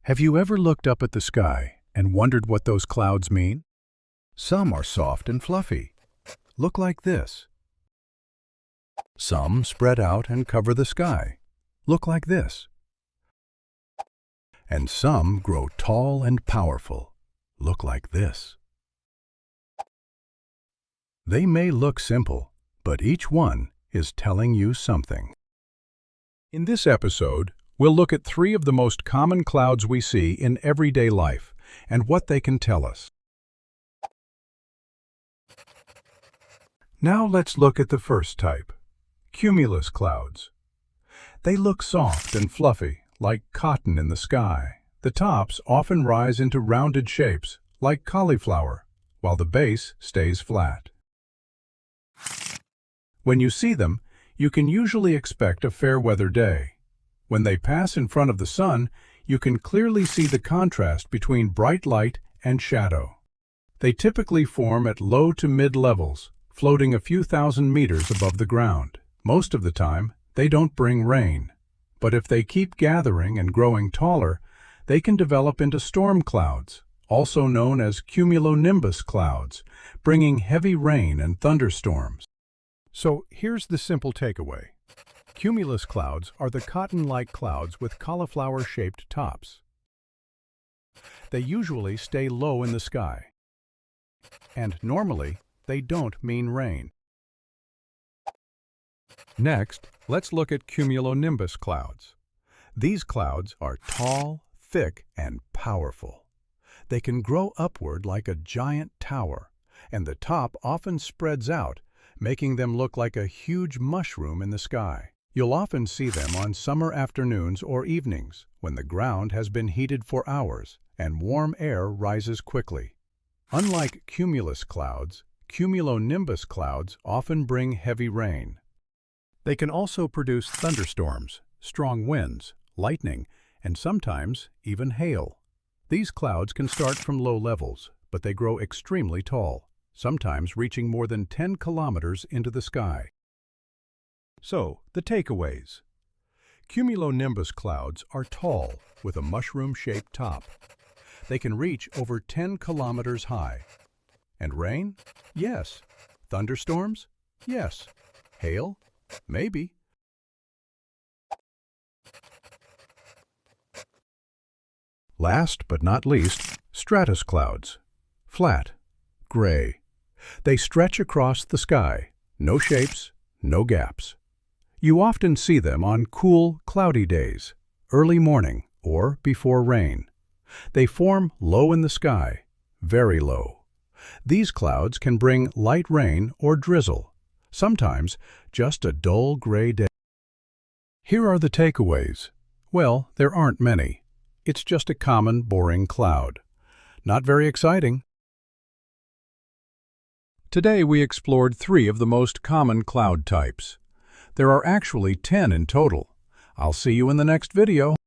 Have you ever looked up at the sky and wondered what those clouds mean? Some are soft and fluffy. Look like this. Some spread out and cover the sky. Look like this. And some grow tall and powerful. Look like this. They may look simple, but each one is telling you something. In this episode, we'll look at 3 of the most common clouds we see in everyday life and what they can tell us. Now let's look at the first type, cumulus clouds. They look soft and fluffy, like cotton in the sky. The tops often rise into rounded shapes, like cauliflower, while the base stays flat. When you see them, you can usually expect a fair-weather day. When they pass in front of the sun, you can clearly see the contrast between bright light and shadow. They typically form at low to mid levels, floating a few thousand meters above the ground. Most of the time, they don't bring rain. But if they keep gathering and growing taller, they can develop into storm clouds, also known as cumulonimbus clouds, bringing heavy rain and thunderstorms. So here's the simple takeaway. Cumulus clouds are the cotton-like clouds with cauliflower-shaped tops. They usually stay low in the sky. And normally, they don't mean rain. Next, let's look at cumulonimbus clouds. These clouds are tall, thick, and powerful. They can grow upward like a giant tower, and the top often spreads out, making them look like a huge mushroom in the sky. You'll often see them on summer afternoons or evenings when the ground has been heated for hours and warm air rises quickly. Unlike cumulus clouds, cumulonimbus clouds often bring heavy rain. They can also produce thunderstorms, strong winds, lightning, and sometimes even hail. These clouds can start from low levels, but they grow extremely tall, sometimes reaching more than 10 kilometers into the sky. So, the takeaways. Cumulonimbus clouds are tall with a mushroom-shaped top. They can reach over 10 kilometers high. And rain? Yes. Thunderstorms? Yes. Hail? Maybe. Last but not least, stratus clouds. Flat, gray. They stretch across the sky. No shapes, no gaps. You often see them on cool, cloudy days, early morning, or before rain. They form low in the sky, very low. These clouds can bring light rain or drizzle, sometimes just a dull gray day. Here are the takeaways. Well, there aren't many. It's just a common, boring cloud. Not very exciting. Today we explored 3 of the most common cloud types. There are actually 10 in total. I'll see you in the next video.